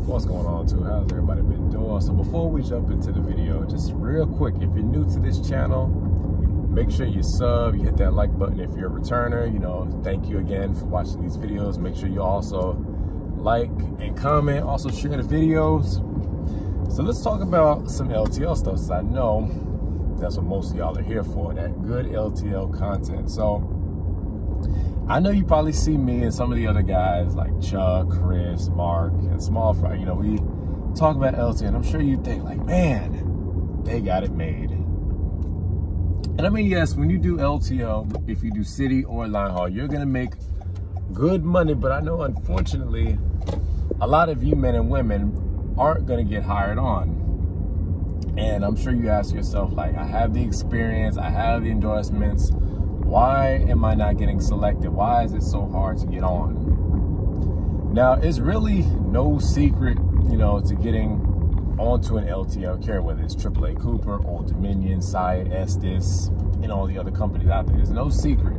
What's going on too? How's everybody been doing? So before we jump into the video, just real quick, if you're new to this channel, make sure you sub, you hit that like button. If you're a returner, thank you again for watching these videos. Make sure you also like and comment, also share the videos. So let's talk about some LTL stuff, since I know that's what most of y'all are here for, that good LTL content. So I know you probably see me and some of the other guys like Chuck, Chris, Mark, and Small Fry. We talk about LTL, and I'm sure you think like, man, they got it made. And I mean, yes, when you do LTL, if you do city or line haul, you're gonna make good money. But I know, unfortunately, a lot of you men and women aren't gonna get hired on. And I'm sure you ask yourself, like, I have the experience, I have the endorsements, why am I not getting selected? Why is it so hard to get on? Now, it's really no secret, to getting onto an LTL carrier, whether it's AAA Cooper, Old Dominion, Saia, Estes, and all the other companies out there. There's no secret,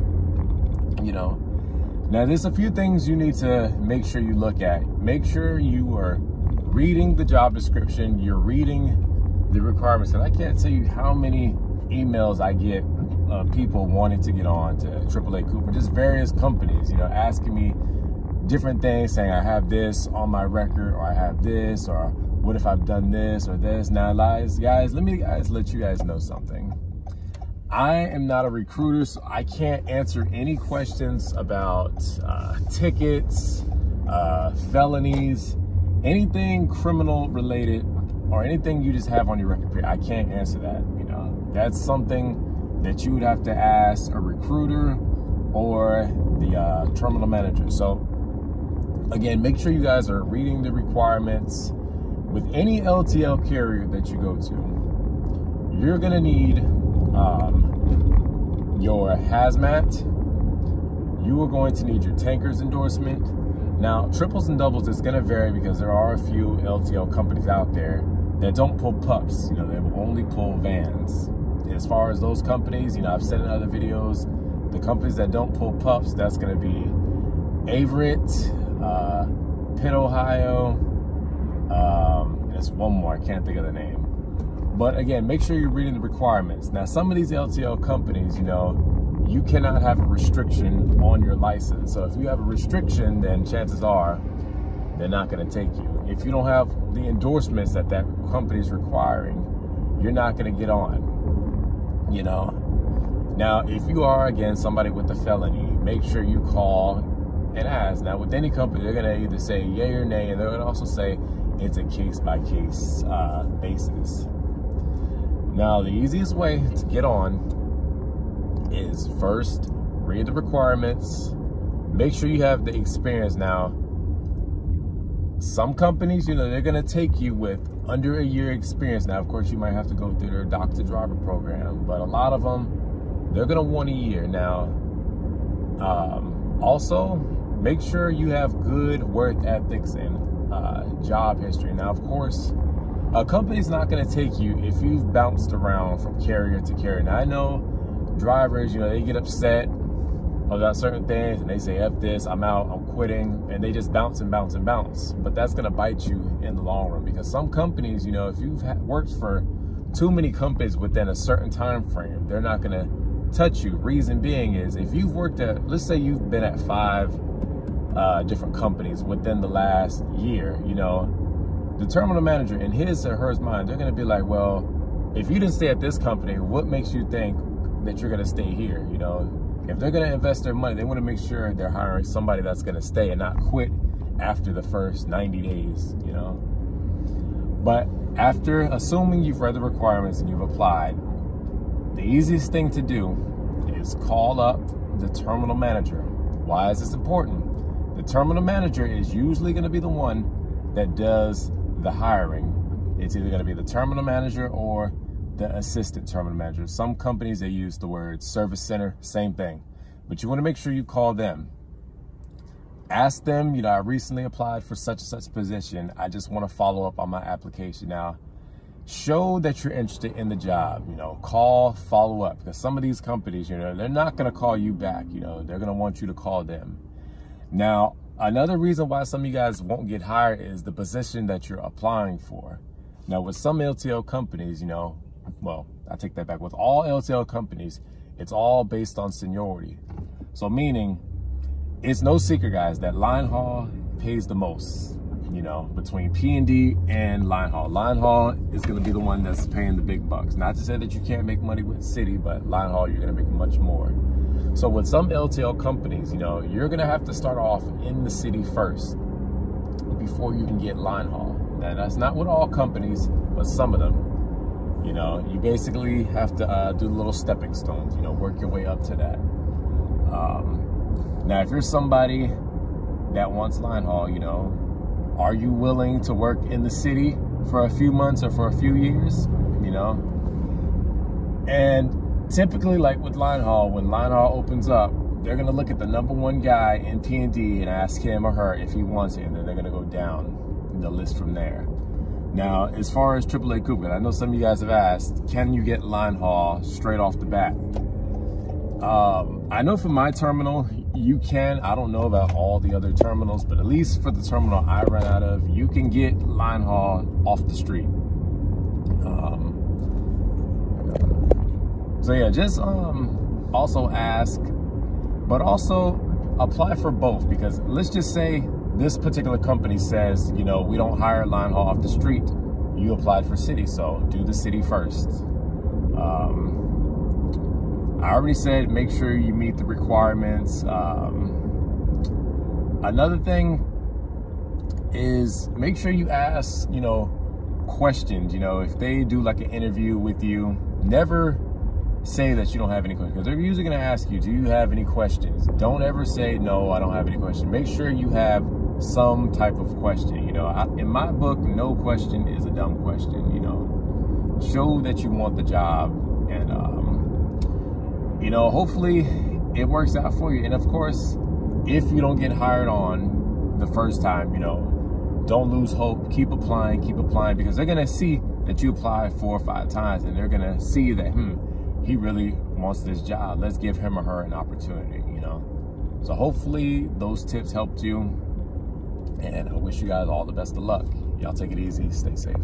Now, there's a few things you need to make sure you look at. Make sure you are reading the job description, you're reading the requirements. And I can't tell you how many emails I get people wanting to get on to AAA Cooper, just various companies, asking me different things, saying I have this on my record, or I have this, or what if I've done this or this. Now, guys, let you guys know something. I am not a recruiter, so I can't answer any questions about tickets, felonies, anything criminal related, or anything you just have on your record. I can't answer that. That's something that you would have to ask a recruiter or the terminal manager. So again, make sure you guys are reading the requirements. With any LTL carrier that you go to, you're gonna need your hazmat. You are going to need your tankers endorsement. Now, triples and doubles is gonna vary because there are a few LTL companies out there that don't pull pups. They will only pull vans. As far as those companies, I've said in other videos, the companies that don't pull pups, that's going to be Averett, Pitt, Ohio, and there's one more, I can't think of the name. But again, make sure you're reading the requirements. Now, some of these LTL companies, you cannot have a restriction on your license. So if you have a restriction, then chances are they're not going to take you. If you don't have the endorsements that company is requiring, you're not going to get on. Now, if you are, again, somebody with a felony, make sure you call and ask. Now, with any company, they're going to either say yay or nay, and they're going to also say it's a case-by-case basis. Now, the easiest way to get on is first, read the requirements. Make sure you have the experience. Now, some companies, they're going to take you with under a year experience. Now, of course, you might have to go through their doctor driver program, but a lot of them, they're going to want a year. Now, also, make sure you have good work ethics and job history. Now, of course, a company's not going to take you if you've bounced around from carrier to carrier. Now, I know drivers, they get upset about certain things and they say, F this, I'm out, I'm quitting, and they just bounce and bounce and bounce. But that's going to bite you in the long run, because some companies, if you've worked for too many companies within a certain time frame, they're not going to touch you. Reason being is, if you've worked at, let's say you've been at 5 different companies within the last year, the terminal manager, in his or her mind, they're going to be like, well, if you didn't stay at this company, what makes you think that you're going to stay here? If they're going to invest their money, they want to make sure they're hiring somebody that's going to stay and not quit after the first 90 days, But after assuming you've read the requirements and you've applied, the easiest thing to do is call up the terminal manager. Why is this important? The terminal manager is usually going to be the one that does the hiring. It's either going to be the terminal manager or the assistant terminal manager. Some companies, they use the word service center, same thing. But you want to make sure you call them. Ask them, I recently applied for such and such position. I just want to follow up on my application. Now, show that you're interested in the job, call, follow up. Because some of these companies, they're not going to call you back. They're going to want you to call them. Now, Another reason why some of you guys won't get hired is the position that you're applying for. Now, with some LTL companies, you know, well, I take that back. With all LTL companies, it's all based on seniority. So meaning, it's no secret, guys, that Linehaul pays the most, you know, between P&D and Linehaul. Linehaul is going to be the one that's paying the big bucks. Not to say that you can't make money with City, but Linehaul, you're going to make much more. So with some LTL companies, you know, you're going to have to start off in the city first before you can get Linehaul. Now, that's not with all companies, but some of them. You know, you basically have to do little stepping stones, you know, work your way up to that. Now, if you're somebody that wants Linehaul, you know, are you willing to work in the city for a few months or for a few years, you know? And typically, like with Linehaul, when Linehaul opens up, they're going to look at the #1 guy in P&D and ask him or her if he wants it, and then they're going to go down the list from there. Now, as far as AAA Cooper, I know some of you guys have asked, can you get Linehaul straight off the bat? I know for my terminal, you can. I don't know about all the other terminals, but at least for the terminal I ran out of, you can get Linehaul off the street. So yeah, just also ask, but also apply for both, because let's just say this particular company says, you know, we don't hire Linehaul off the street. You applied for city, so do the city first. I already said make sure you meet the requirements. Another thing is make sure you ask, you know, questions. You know, if they do like an interview with you, never say that you don't have any questions, because they're usually going to ask you, do you have any questions? Don't ever say, no, I don't have any questions. Make sure you have some type of question. You know, in my book, no question is a dumb question. You know, show that you want the job, and you know, hopefully it works out for you. And of course, if you don't get hired on the first time, you know, don't lose hope. Keep applying, because they're gonna see that you apply 4 or 5 times, and they're gonna see that, he really wants this job. Let's give him or her an opportunity, you know. So hopefully those tips helped you, and I wish you guys all the best of luck. Y'all take it easy, stay safe.